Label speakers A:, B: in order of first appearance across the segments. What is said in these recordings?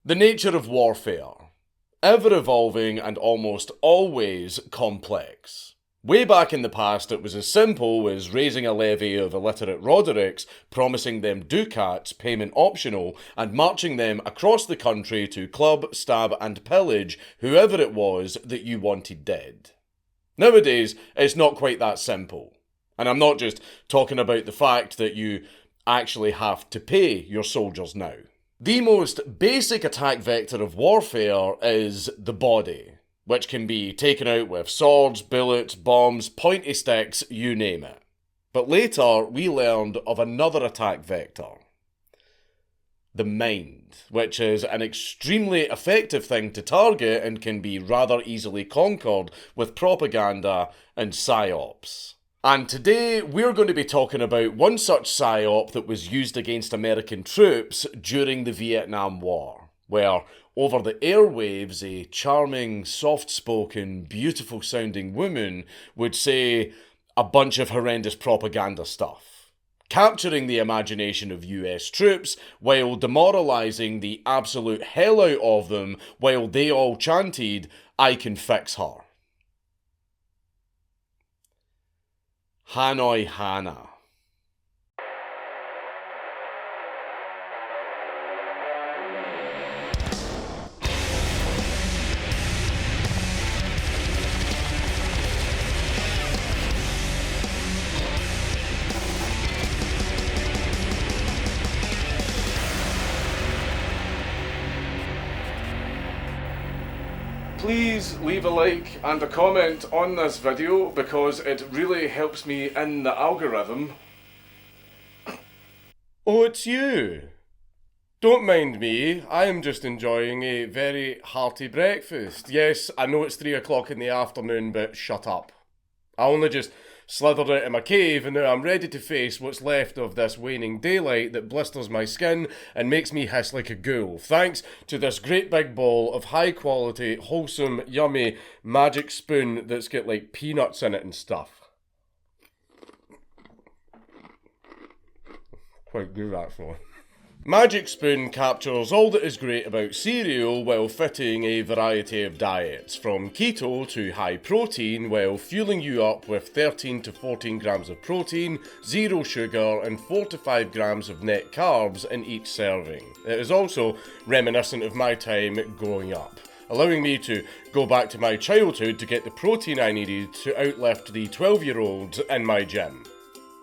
A: The nature of warfare. Ever-evolving and almost always complex. Way back in the past, it was as simple as raising a levy of illiterate Rodericks, promising them ducats, payment optional, and marching them across the country to club, stab, and pillage whoever it was that you wanted dead. Nowadays, it's not quite that simple. And I'm not just talking about the fact that you actually have to pay your soldiers now. The most basic attack vector of warfare is the body, which can be taken out with swords, bullets, bombs, pointy sticks, you name it. But later, we learned of another attack vector. The mind, which is an extremely effective thing to target and can be rather easily conquered with propaganda and Psyops. And today, we're going to be talking about one such psyop that was used against American troops during the Vietnam War, where over the airwaves, a charming, soft-spoken, beautiful-sounding woman would say a bunch of horrendous propaganda stuff, capturing the imagination of US troops while demoralising the absolute hell out of them while they all chanted, "I can fix her." Hanoi Hannah. Please leave a like and a comment on this video because it really helps me in the algorithm. Oh, it's you. Don't mind me, I am just enjoying a very hearty breakfast. Yes, I know it's 3 o'clock in the afternoon, but shut up. I only just slithered out of my cave and now I'm ready to face what's left of this waning daylight that blisters my skin and makes me hiss like a ghoul, thanks to this great big bowl of high quality, wholesome, yummy magic spoon that's got like peanuts in it and stuff. Quite good actually. Magic Spoon captures all that is great about cereal while fitting a variety of diets, from keto to high protein, while fueling you up with 13 to 14 grams of protein, 0 sugar and 4 to 5 grams of net carbs in each serving. It is also reminiscent of my time growing up, allowing me to go back to my childhood to get the protein I needed to outlift the 12-year-olds in my gym.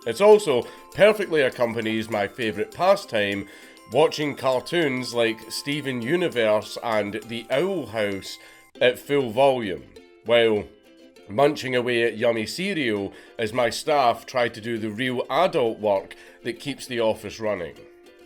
A: It also perfectly accompanies my favourite pastime, watching cartoons like Steven Universe and The Owl House at full volume, while munching away at yummy cereal as my staff try to do the real adult work that keeps the office running.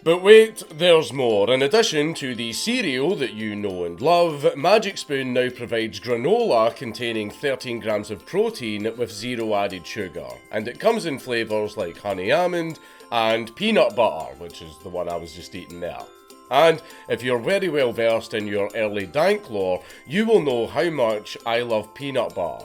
A: But wait, there's more. In addition to the cereal that you know and love, Magic Spoon now provides granola containing 13 grams of protein with 0 added sugar, and it comes in flavours like honey almond and peanut butter, which is the one I was just eating there. And if you're very well versed in your early dank lore, you will know how much I love peanut butter.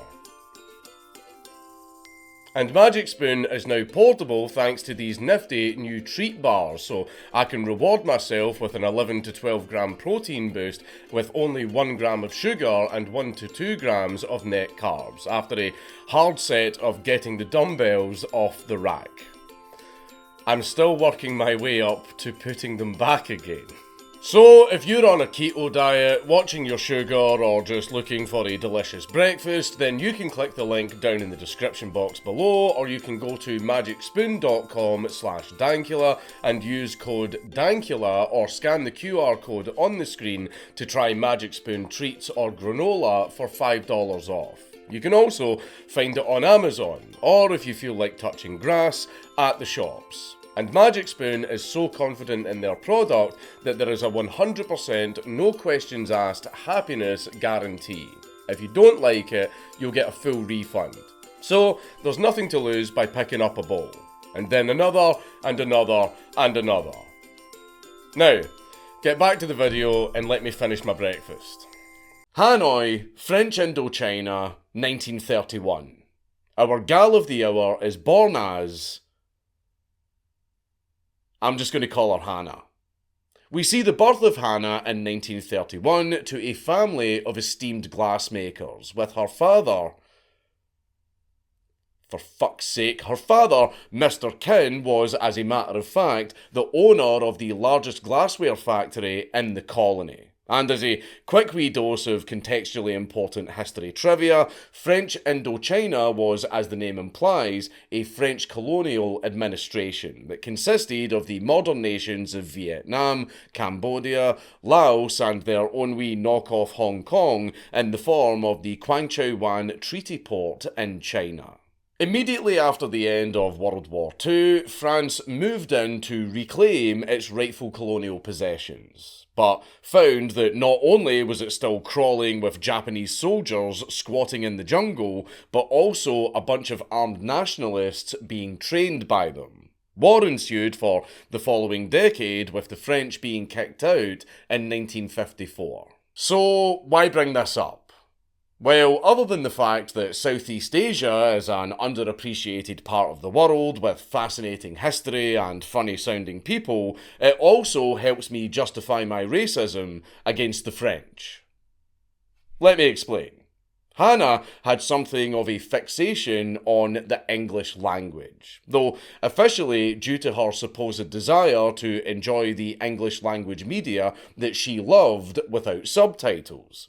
A: And Magic Spoon is now portable thanks to these nifty new treat bars, so I can reward myself with an 11 to 12 gram protein boost with only 1 gram of sugar and 1 to 2 grams of net carbs, after a hard set of getting the dumbbells off the rack. I'm still working my way up to putting them back again. So, if you're on a keto diet, watching your sugar, or just looking for a delicious breakfast, then you can click the link down in the description box below, or you can go to magicspoon.com/Dankula and use code Dankula, or scan the QR code on the screen to try Magic Spoon treats or granola for $5 off. You can also find it on Amazon, or if you feel like touching grass, at the shops. And Magic Spoon is so confident in their product that there is a 100% no questions asked happiness guarantee. If you don't like it, you'll get a full refund. So there's nothing to lose by picking up a bowl. And then another, and another, and another. Now, get back to the video and let me finish my breakfast. Hanoi, French Indochina, 1931. Our gal of the hour is born as... I'm just going to call her Hannah. We see the birth of Hannah in 1931 to a family of esteemed glassmakers, with her father... For fuck's sake, her father, Mr. Kin, was, as a matter of fact, the owner of the largest glassware factory in the colony. And as a quick wee dose of contextually important history trivia, French Indochina was, as the name implies, a French colonial administration that consisted of the modern nations of Vietnam, Cambodia, Laos, and their own wee knockoff Hong Kong in the form of the Kwangchau Wan Treaty Port in China. Immediately after the end of World War II, France moved in to reclaim its rightful colonial possessions, but found that not only was it still crawling with Japanese soldiers squatting in the jungle, but also a bunch of armed nationalists being trained by them. War ensued for the following decade, with the French being kicked out in 1954. So, why bring this up? Well, other than the fact that Southeast Asia is an underappreciated part of the world with fascinating history and funny-sounding people, it also helps me justify my racism against the French. Let me explain. Hannah had something of a fixation on the English language, though officially due to her supposed desire to enjoy the English language media that she loved without subtitles.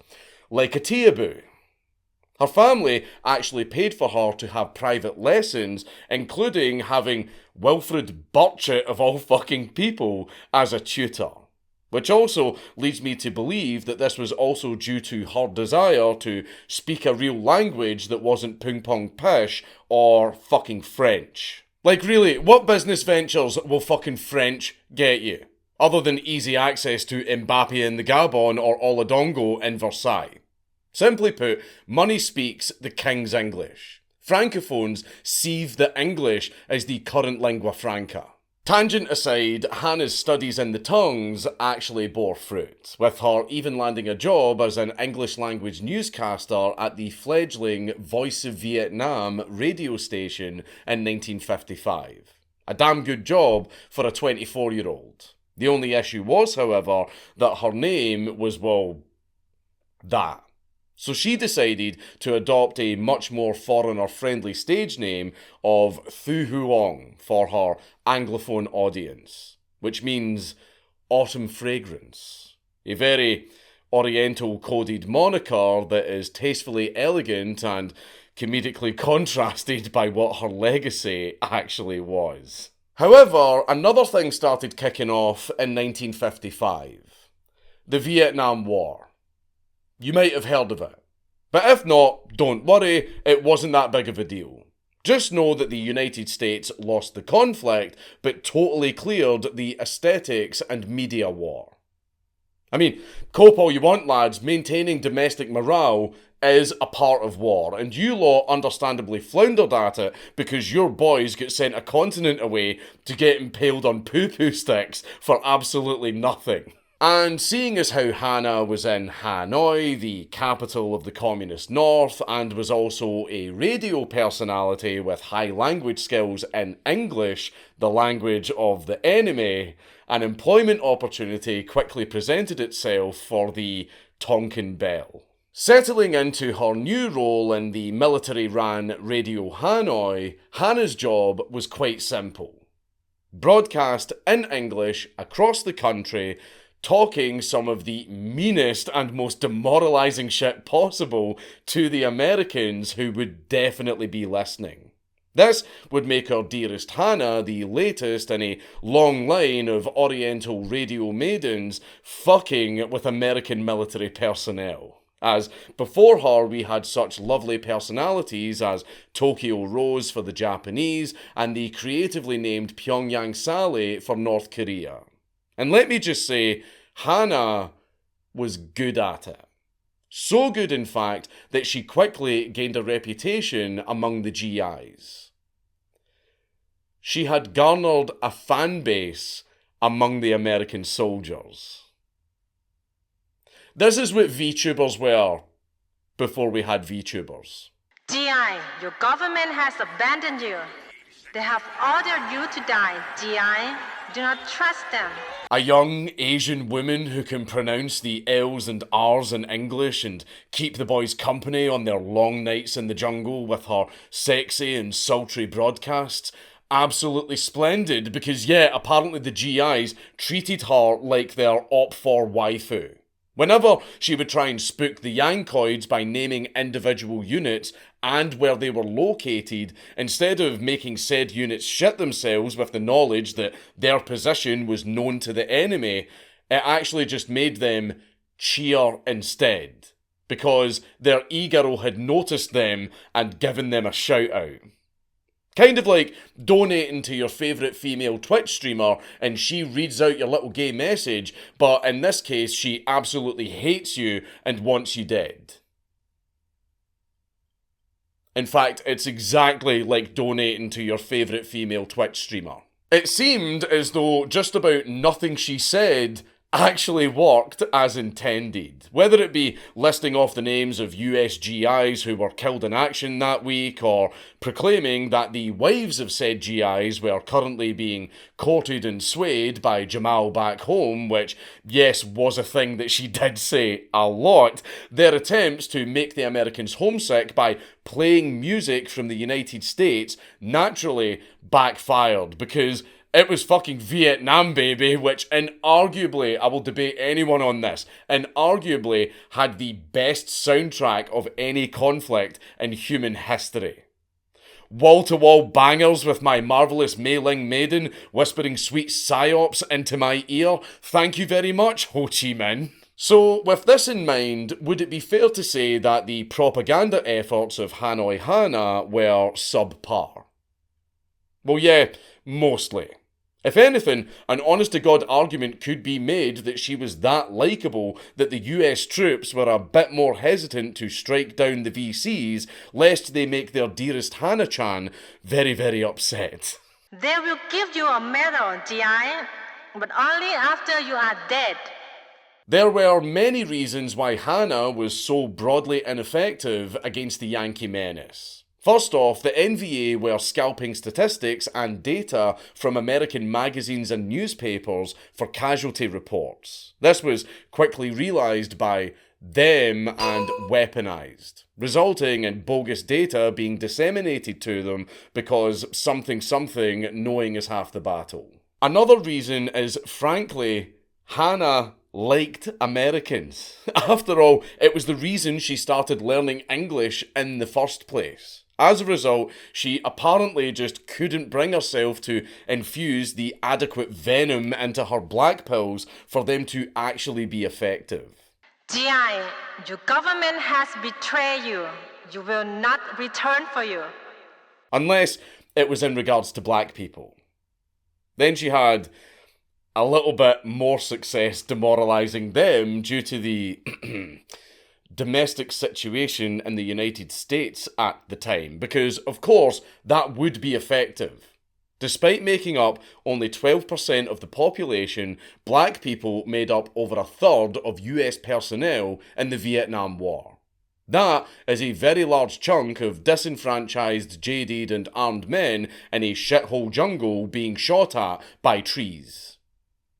A: Like a teaboo. Her family actually paid for her to have private lessons, including having Wilfred Burchett, of all fucking people, as a tutor. Which also leads me to believe that this was also due to her desire to speak a real language that wasn't ping pong pish or fucking French. Like really, what business ventures will fucking French get you? Other than easy access to Mbappe in the Gabon or Oladongo in Versailles. Simply put, money speaks the king's English. Francophones sieve the English as the current lingua franca. Tangent aside, Hannah's studies in the tongues actually bore fruit, with her even landing a job as an English language newscaster at the fledgling Voice of Vietnam radio station in 1955. A damn good job for a 24-year-old. The only issue was, however, that her name was, well, that. So she decided to adopt a much more foreigner-friendly stage name of Thu Huong for her Anglophone audience, which means autumn fragrance. A very Oriental-coded moniker that is tastefully elegant and comedically contrasted by what her legacy actually was. However, another thing started kicking off in 1955. The Vietnam War. You might have heard of it. But if not, don't worry, it wasn't that big of a deal. Just know that the United States lost the conflict, but totally cleared the aesthetics and media war. I mean, cope all you want, lads, maintaining domestic morale is a part of war, and you lot understandably floundered at it because your boys get sent a continent away to get impaled on poo-poo sticks for absolutely nothing. And seeing as how Hannah was in Hanoi, the capital of the Communist North, and was also a radio personality with high language skills in English, the language of the enemy, an employment opportunity quickly presented itself for the Tonkin Belle. Settling into her new role in the military-ran Radio Hanoi, Hannah's job was quite simple. Broadcast in English across the country, talking some of the meanest and most demoralising shit possible to the Americans who would definitely be listening. This would make her dearest Hannah the latest in a long line of Oriental radio maidens fucking with American military personnel. As before her we had such lovely personalities as Tokyo Rose for the Japanese and the creatively named Pyongyang Sally for North Korea. And let me just say, Hannah was good at it. So good, in fact, that she quickly gained a reputation among the GIs. She had garnered a fan base among the American soldiers. This is what VTubers were before we had VTubers.
B: GI, your government has abandoned you. They have ordered you to die, GI. Do not trust them.
A: A young Asian woman who can pronounce the L's and R's in English and keep the boys company on their long nights in the jungle with her sexy and sultry broadcasts. Absolutely splendid, because yeah, apparently the GIs treated her like their Op4 waifu. Whenever she would try and spook the Yankoids by naming individual units and where they were located, instead of making said units shit themselves with the knowledge that their position was known to the enemy, it actually just made them cheer instead, because their e-girl had noticed them and given them a shout out. Kind of like donating to your favourite female Twitch streamer and she reads out your little gay message, but in this case she absolutely hates you and wants you dead. In fact, it's exactly like donating to your favourite female Twitch streamer. It seemed as though just about nothing she said actually worked as intended. Whether it be listing off the names of US GIs who were killed in action that week, or proclaiming that the wives of said GIs were currently being courted and swayed by Jamal back home, which, yes, was a thing that she did say a lot, their attempts to make the Americans homesick by playing music from the United States naturally backfired, because it was fucking Vietnam, baby, which inarguably, I will debate anyone on this, inarguably had the best soundtrack of any conflict in human history. Wall-to-wall bangers with my marvellous Mei Ling maiden whispering sweet Psyops into my ear. Thank you very much, Ho Chi Minh. So, with this in mind, would it be fair to say that the propaganda efforts of Hanoi Hannah were subpar? Well, yeah, mostly. If anything, an honest-to-God argument could be made that she was that likeable that the US troops were a bit more hesitant to strike down the VCs lest they make their dearest Hannah-chan very, very upset.
B: They will give you a medal, GI, but only after you are dead.
A: There were many reasons why Hannah was so broadly ineffective against the Yankee menace. First off, the NVA were scalping statistics and data from American magazines and newspapers for casualty reports. This was quickly realised by them and weaponized, resulting in bogus data being disseminated to them because something knowing is half the battle. Another reason is, frankly, Hannah liked Americans. After all, it was the reason she started learning English in the first place. As a result, she apparently just couldn't bring herself to infuse the adequate venom into her black pills for them to actually be effective.
B: GI, your government has betrayed you. You will not return for you.
A: Unless it was in regards to black people. Then she had a little bit more success demoralising them due to the domestic situation in the United States at the time, because, of course, that would be effective. Despite making up only 12% of the population, black people made up over a third of US personnel in the Vietnam War. That is a very large chunk of disenfranchised, jaded and armed men in a shithole jungle being shot at by trees.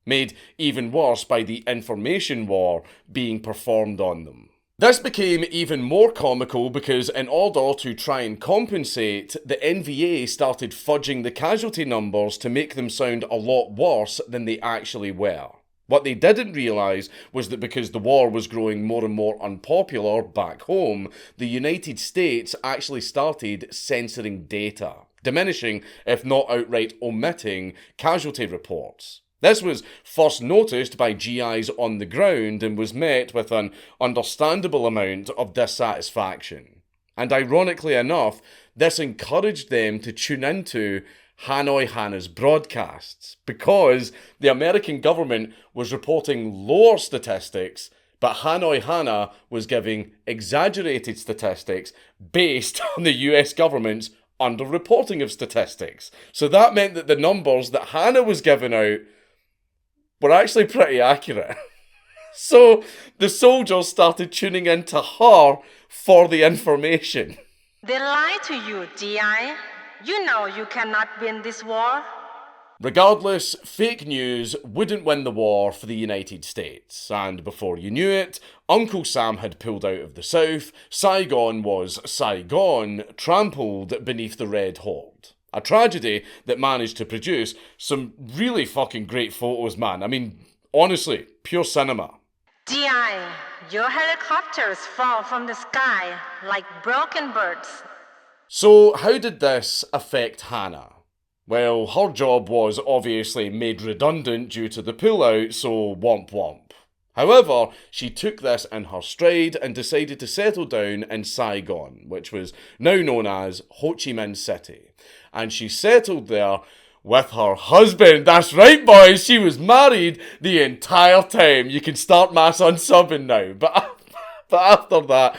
A: Made even worse by the information war being performed on them. This became even more comical because in order to try and compensate, the NVA started fudging the casualty numbers to make them sound a lot worse than they actually were. What they didn't realise was that because the war was growing more and more unpopular back home, the United States actually started censoring data, diminishing, if not outright omitting, casualty reports. This was first noticed by GIs on the ground and was met with an understandable amount of dissatisfaction. And ironically enough, this encouraged them to tune into Hanoi Hannah's broadcasts, because the American government was reporting lower statistics, but Hanoi Hannah was giving exaggerated statistics based on the US government's underreporting of statistics. So that meant that the numbers that Hannah was giving out were actually pretty accurate. So the soldiers started tuning into her for the information.
B: They lied to you, GI. You know you cannot win this war.
A: Regardless, fake news wouldn't win the war for the United States, and before you knew it, Uncle Sam had pulled out of the South, Saigon was Saigon, trampled beneath the Red Horde. A tragedy that managed to produce some really fucking great photos, man. I mean, honestly, pure cinema.
B: GI, your helicopters fall from the sky like broken birds.
A: So, how did this affect Hannah? Well, her job was obviously made redundant due to the pullout, so womp womp. However, she took this in her stride and decided to settle down in Saigon, which was now known as Ho Chi Minh City. And she settled there with her husband. That's right, boys, she was married the entire time. You can start mass unsubbing now. But after that,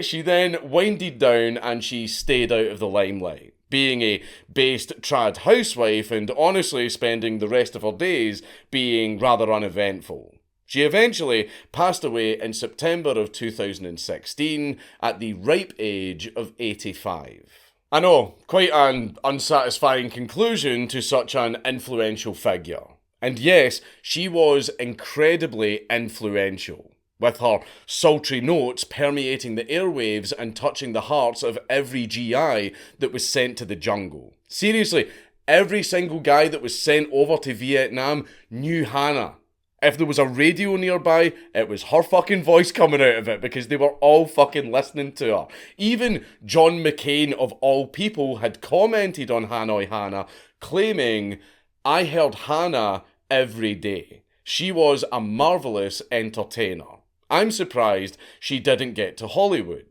A: she then winded down and she stayed out of the limelight, being a based trad housewife and honestly spending the rest of her days being rather uneventful. She eventually passed away in September of 2016 at the ripe age of 85. I know, quite an unsatisfying conclusion to such an influential figure. And yes, she was incredibly influential, with her sultry notes permeating the airwaves and touching the hearts of every GI that was sent to the jungle. Seriously, every single guy that was sent over to Vietnam knew Hannah. If there was a radio nearby, it was her fucking voice coming out of it because they were all fucking listening to her. Even John McCain, of all people, had commented on Hanoi Hannah, claiming, "I heard Hannah every day. She was a marvellous entertainer. I'm surprised she didn't get to Hollywood."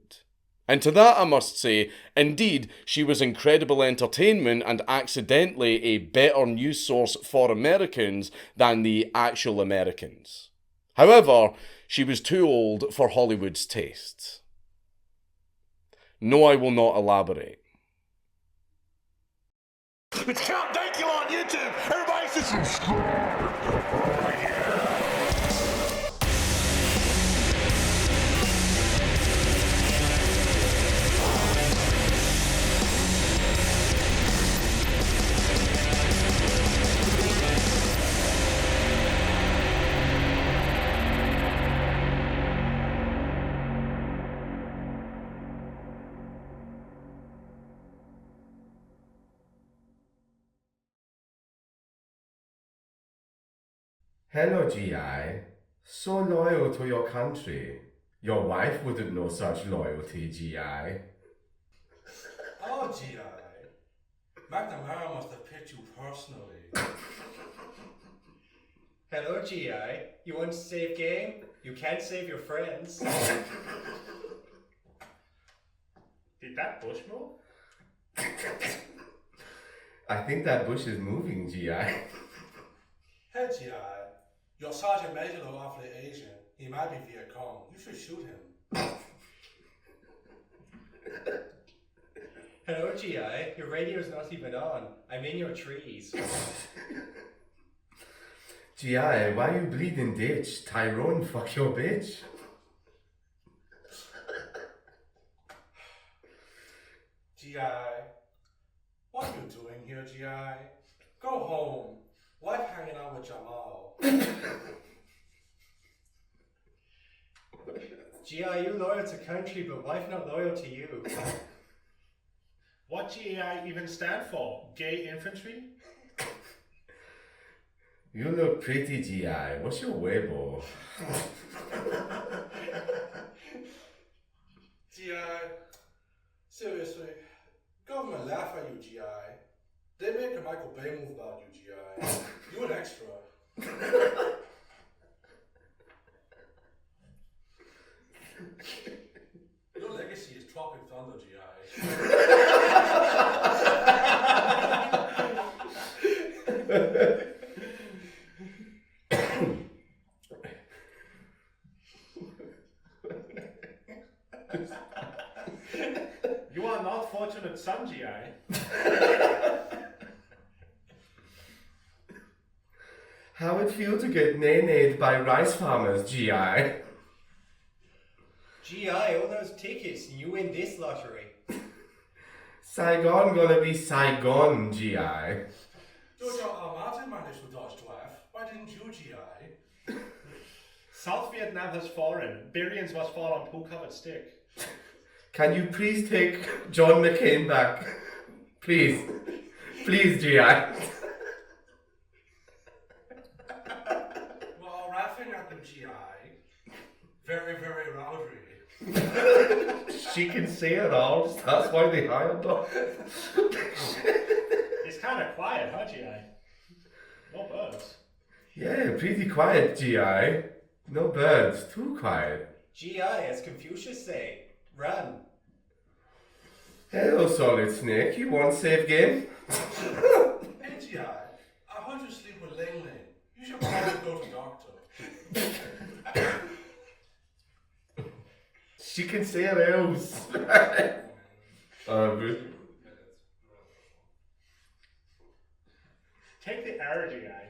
A: And to that I must say, indeed, she was incredible entertainment and accidentally a better news source for Americans than the actual Americans. However, she was too old for Hollywood's tastes. No, I will not elaborate.
C: It's Count Dankula on YouTube! Everybody should subscribe!
D: Hello, GI. So loyal to your country. Your wife wouldn't know such loyalty, GI.
E: Oh, GI. McNamara must have picked you personally.
F: Hello, GI. You want to save game? You can't save your friends.
G: Did that bush move?
D: I think that bush is moving, GI.
E: Hey, GI. Your Sergeant Major look awfully Asian. He might be Viet Cong. You should shoot him.
F: Hello, GI. Your radio's not even on. I'm in your trees.
D: GI, why you bleeding ditch? Tyrone, fuck your bitch.
E: GI. What are you doing here, GI? Go home. Wife hanging out with Jamal.
F: GI, you loyal to country, but wife not loyal to you.
G: What GAI even stand for? Gay infantry?
D: You look pretty, GI. What's your Weibo?
E: GI. Seriously. Government laugh at you, GI. They make a Michael Bay move about you, GI. You an extra. Your legacy is Tropic Thunder, GI.
G: You are not fortunate son, GI.
D: How it feel to get nay-nayed by rice farmers, GI?
F: GI, all those tickets, and you win this lottery.
D: Saigon gonna be Saigon, GI.
E: Jojo Martin managed to dodge 12. Why didn't you, GI?
G: South Vietnam has fallen. Billions must fall on poo-covered stick.
D: Can you please take John McCain back? Please. Please, GI.
E: Well, laughing at the GI. Very, very rowdy.
D: She can say it all. That's why they hired her.
G: It's kind of quiet, huh, GI? No birds.
D: Yeah, pretty quiet, GI. No birds. Too quiet.
F: GI, as Confucius say, run.
D: Hello, Solid Snake. You want save game?
E: Hey, GI. I heard you sleep with Ling Ling. You should probably go to doctor.
D: She can say it else. But
G: Take the arrow, GI.